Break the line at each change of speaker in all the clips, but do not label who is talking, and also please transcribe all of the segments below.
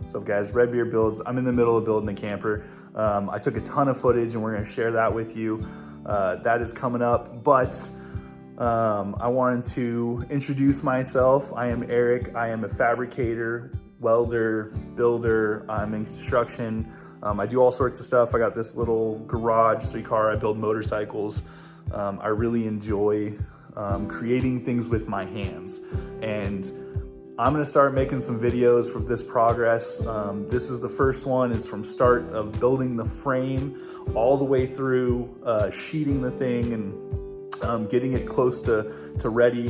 What's up guys, RedBeerdBuilds. I'm in the middle of building a camper. I took a ton of footage and we're gonna share that with you. That is coming up, but I wanted to introduce myself. I am Eric. I am a fabricator, welder, builder. I'm in construction. I do all sorts of stuff. I got this little garage, 3-car. I build motorcycles. I really enjoy creating things with my hands. And I'm gonna start making some videos from this progress. This is the first one. It's from start of building the frame all the way through sheeting the thing and getting it close to ready.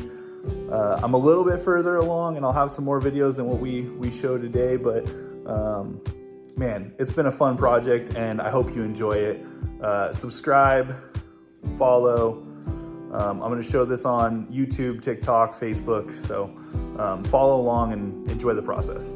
I'm a little bit further along and I'll have some more videos than what we show today, but man, it's been a fun project and I hope you enjoy it. Subscribe, follow. I'm gonna show this on YouTube, TikTok, Facebook, so follow along and enjoy the process.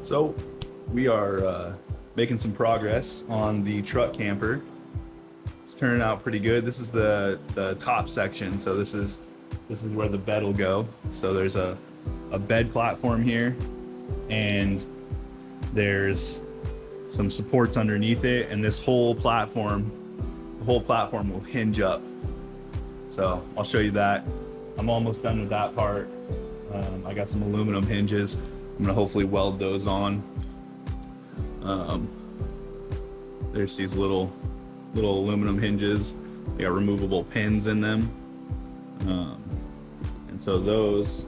So we are making some progress on the truck camper. It's turning out pretty good. This is the top section. So this is where the bed will go. So there's a bed platform here and there's some supports underneath it, and this whole platform, will hinge up. So I'll show you that. I'm almost done with that part. I got some aluminum hinges. I'm gonna hopefully weld those on. There's these little aluminum hinges. They got removable pins in them. And so those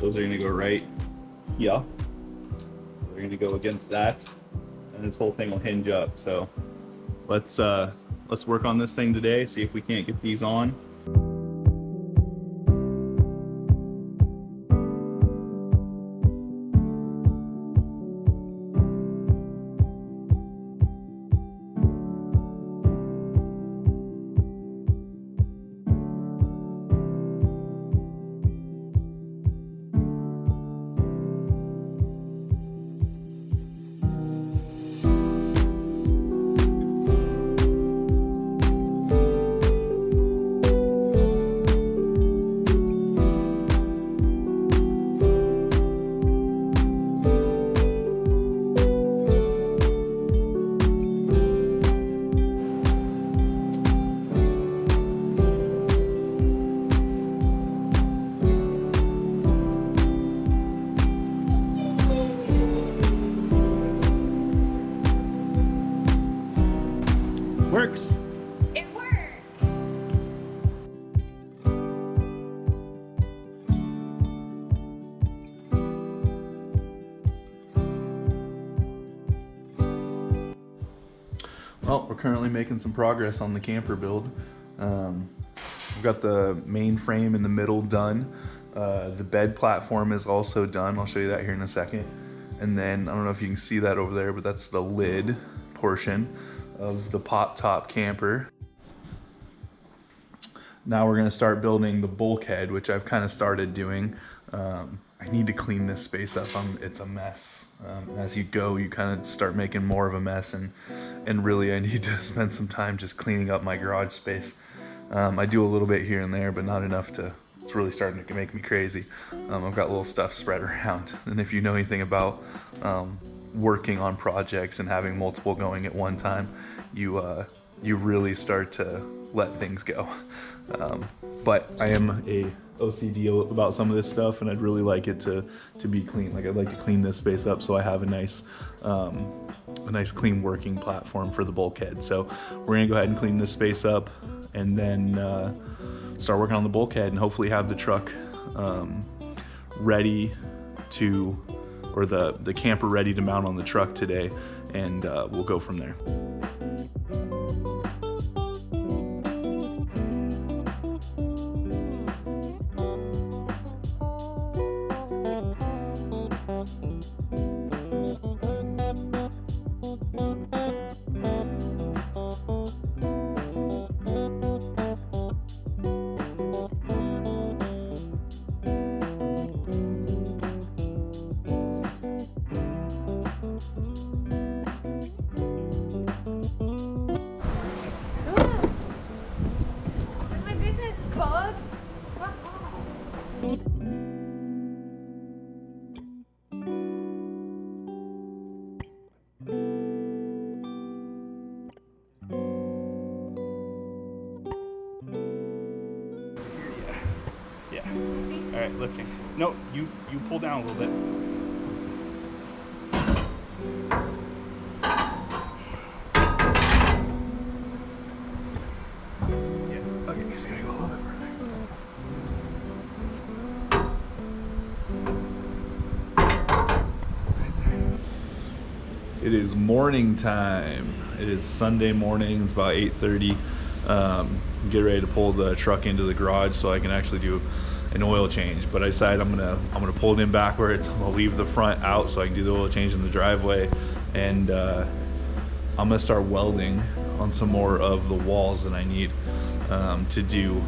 are gonna go right here. So they're gonna go against that, and this whole thing will hinge up. So let's work on this thing today, see if we can't get these on.
Works.
It works.
Well, we're currently making some progress on the camper build. We've got the main frame in the middle done. The bed platform is also done. I'll show you that here in a second. And then, I don't know if you can see that over there, but that's the lid portion of the pop top camper. Now we're gonna start building the bulkhead, which I've kind of started doing. I need to clean this space up. It's a mess. As you go, you kind of start making more of a mess, and really I need to spend some time just cleaning up my garage space. I do a little bit here and there, but not enough to, it's really starting to make me crazy. I've got little stuff spread around, and if you know anything about working on projects and having multiple going at one time, you really start to let things go. But I am a OCD about some of this stuff, and I'd really like it to be clean. Like, I'd like to clean this space up so I have a nice clean working platform for the bulkhead. So we're gonna go ahead and clean this space up, and then start working on the bulkhead, and hopefully have the truck ready to, or the camper ready to mount on the truck today, and we'll go from there. Yeah. All right, lifting. No, you pull down a little bit. Yeah. Okay, just gotta go a little bit further. Right there. It is morning time. It is Sunday morning. It's about 8:30. Get ready to pull the truck into the garage so I can actually do an oil change, but I decided I'm gonna pull it in backwards. I'm gonna leave the front out so I can do the oil change in the driveway, and I'm gonna start welding on some more of the walls that I need to do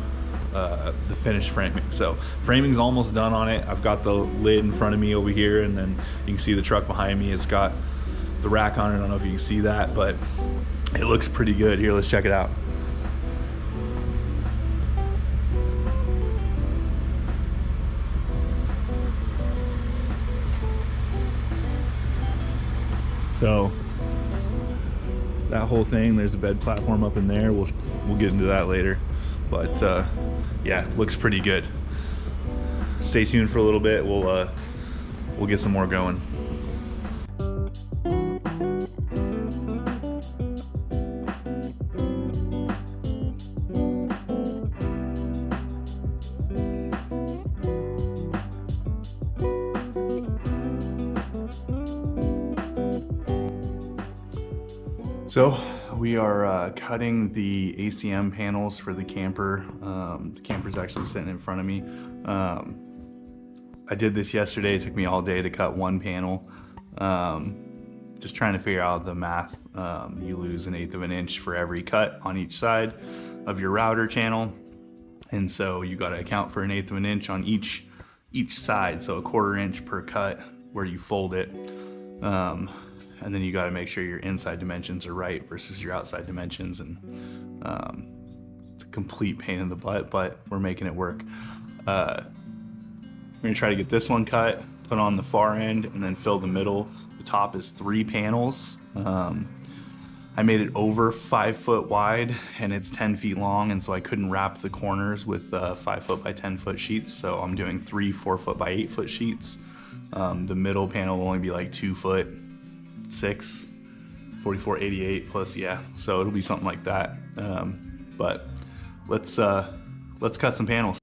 the finished framing. So framing's almost done on it. I've got the lid in front of me over here, and then you can see the truck behind me. It's got the rack on it. I don't know if you can see that, but it looks pretty good. Here, let's check it out. So that whole thing, there's a bed platform up in there. We'll get into that later, but yeah, looks pretty good. Stay tuned for a little bit. We'll get some more going. So we are cutting the ACM panels for the camper. The camper's actually sitting in front of me. I did this yesterday. It took me all day to cut one panel. Just trying to figure out the math. You lose 1/8 of an inch for every cut on each side of your router channel. And so you got to account for 1/8 of an inch on each side. So 1/4 inch per cut where you fold it. And then you got to make sure your inside dimensions are right versus your outside dimensions, and it's a complete pain in the butt, but we're making it work. We're gonna try to get this one cut, put on the far end, and then fill the middle. The top is 3 panels. I made it over 5 foot wide, and it's 10 feet long, and so I couldn't wrap the corners with 5 foot by 10 foot sheets, so I'm doing 3 4 foot by 8 foot sheets. The middle panel will only be like 2 foot 6, 4488 plus, yeah, so it'll be something like that. But let's cut some panels.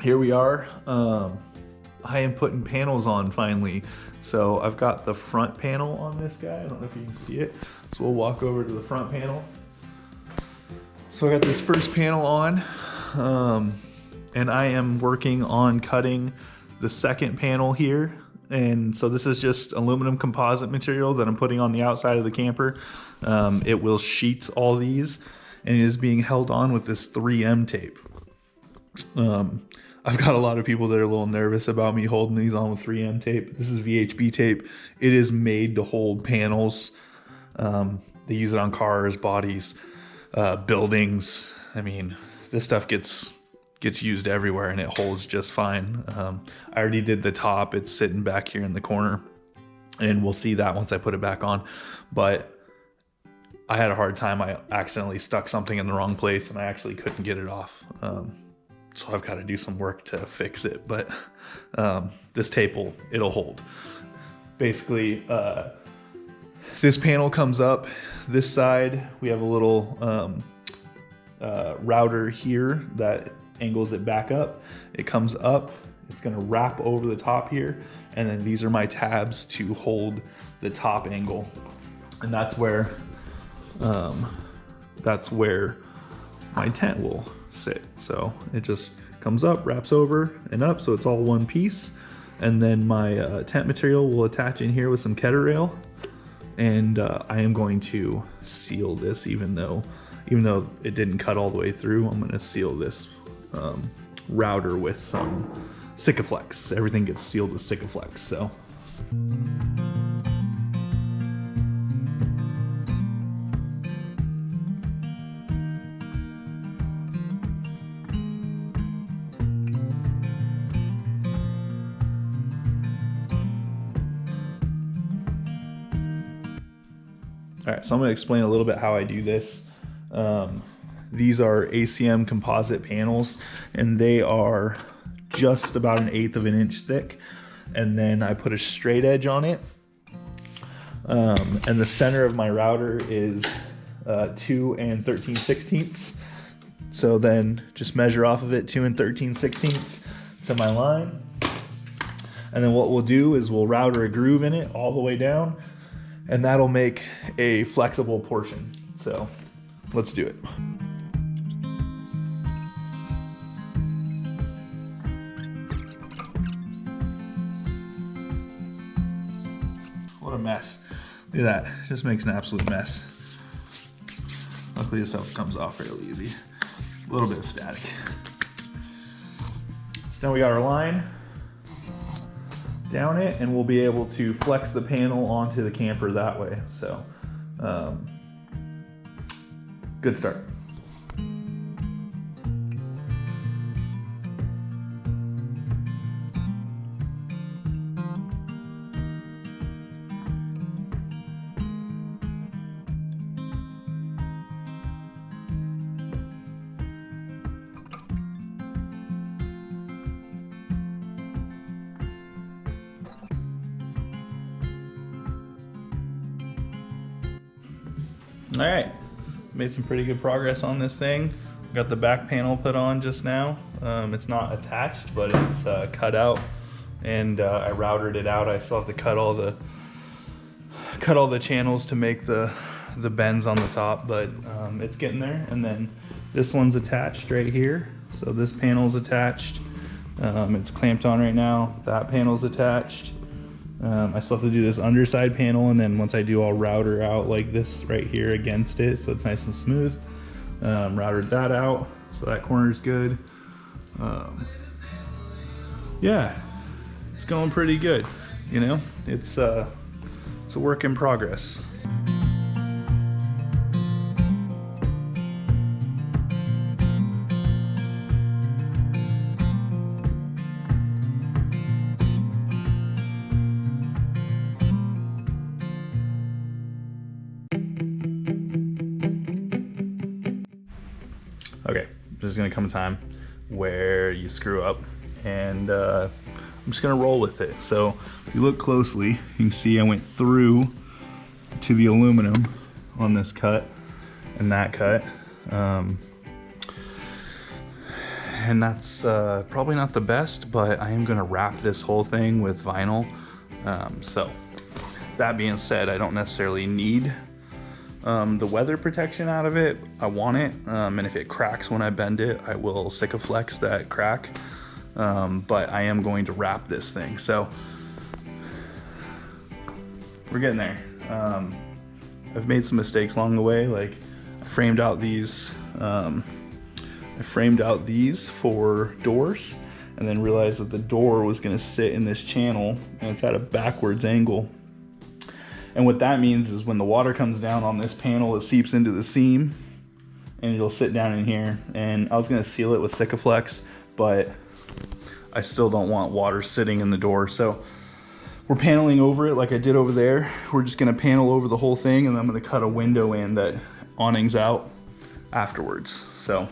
Here we are. I am putting panels on finally. So I've got the front panel on this guy. I don't know if you can see it. So we'll walk over to the front panel. So I got this first panel on, and I am working on cutting the second panel here. And so this is just aluminum composite material that I'm putting on the outside of the camper. It will sheet all these, and it is being held on with this 3M tape. I've got a lot of people that are a little nervous about me holding these on with 3M tape. This is VHB tape. It is made to hold panels. They use it on cars, bodies, buildings. I mean, this stuff gets used everywhere and it holds just fine. I already did the top. It's sitting back here in the corner, and we'll see that once I put it back on. But I had a hard time. I accidentally stuck something in the wrong place and I actually couldn't get it off. So I've got to do some work to fix it, but this tape it'll hold. Basically, this panel comes up this side. We have a little router here that angles it back up. It comes up, it's gonna wrap over the top here, and then these are my tabs to hold the top angle. And that's where my tent will sit. So it just comes up, wraps over and up, so it's all one piece. And then my tent material will attach in here with some Ketter rail. And I am going to seal this, even though it didn't cut all the way through. I'm gonna seal this router with some Sikaflex. Everything gets sealed with Sikaflex, so. All right, so I'm gonna explain a little bit how I do this. These are ACM composite panels, and they are just about 1/8 of an inch thick. And then I put a straight edge on it. And the center of my router is 2 13/16. So then just measure off of it 2 13/16 to my line. And then what we'll do is we'll router a groove in it all the way down, and that'll make a flexible portion. So let's do it. What a mess. Look at that, just makes an absolute mess. Luckily this stuff comes off fairly easy. A little bit of static. So now we got our line. Down it, and we'll be able to flex the panel onto the camper that way. So, good start. All right, made some pretty good progress on this thing. Got the back panel put on just now. It's not attached, but it's cut out, and I routed it out. I still have to cut all the channels to make the bends on the top, but it's getting there. And then this one's attached right here. So this panel's attached. It's clamped on right now. That panel's attached. I still have to do this underside panel, and then once I do, I'll router out like this right here against it, so it's nice and smooth. Routered that out, so that corner's good. Yeah, it's going pretty good. You know, it's a work in progress. Okay, there's gonna come a time where you screw up, and I'm just gonna roll with it. So if you look closely, you can see I went through to the aluminum on this cut and that cut. And that's probably not the best, but I am gonna wrap this whole thing with vinyl. So that being said, I don't necessarily need the weather protection out of it. I want it, and if it cracks when I bend it, I will Sikaflex that crack. But I am going to wrap this thing, so we're getting there. I've made some mistakes along the way, like I framed out these I framed out these for doors and then realized that the door was gonna sit in this channel and it's at a backwards angle. And what that means is when the water comes down on this panel, it seeps into the seam and it'll sit down in here. And I was gonna seal it with Sikaflex, but I still don't want water sitting in the door. So we're paneling over it like I did over there. We're just gonna panel over the whole thing and then I'm gonna cut a window in that awnings out afterwards. So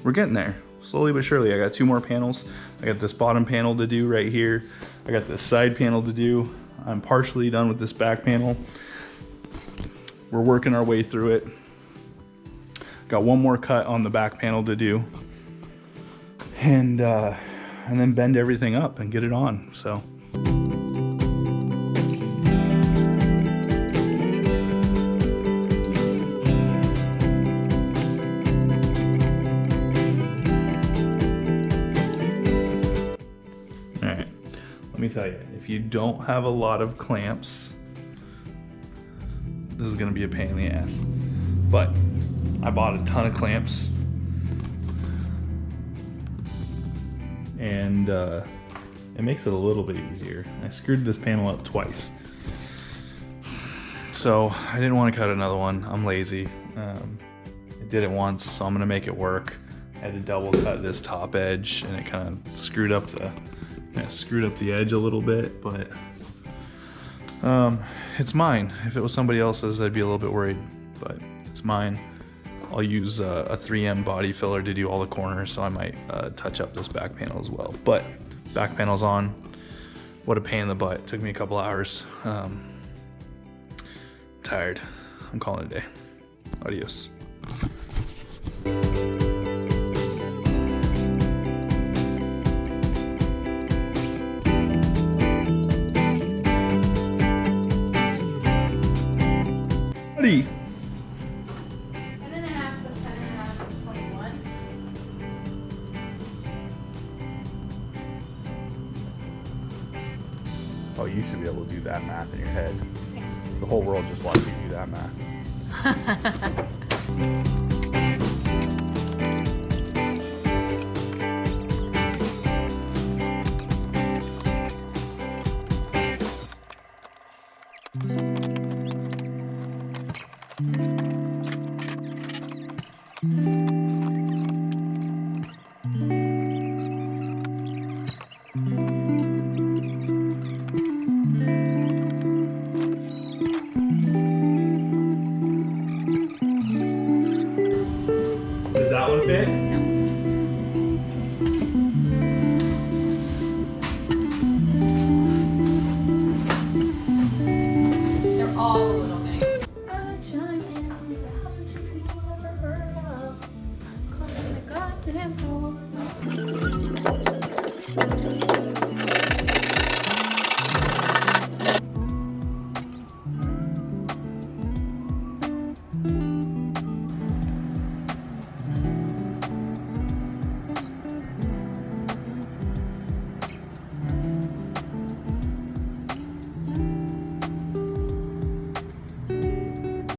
we're getting there, slowly but surely. I got 2 more panels. I got this bottom panel to do right here. I got this side panel to do. I'm partially done with this back panel. We're working our way through it. Got 1 more cut on the back panel to do. And then bend everything up and get it on, so. Let me tell you, if you don't have a lot of clamps, this is gonna be a pain in the ass. But I bought a ton of clamps and it makes it a little bit easier. I screwed this panel up twice. So I didn't want to cut another one. I'm lazy. I did it once, so I'm gonna make it work. I had to double cut this top edge and it kind of screwed up the edge a little bit, but it's mine. If it was somebody else's, I'd be a little bit worried, but it's mine. I'll use a 3M body filler to do all the corners, so I might touch up this back panel as well. But back panel's on. What a pain in the butt. It took me a couple hours. Tired. I'm calling it a day. Adios. Buddy.
10.5 plus 10.5 is 21.
Oh, you should be able to do that math in your head. The whole world just watched you do that math. Does that one fit?
No. They're all a little big. I chime in with the hundred people ever heard of. Close the goddamn door.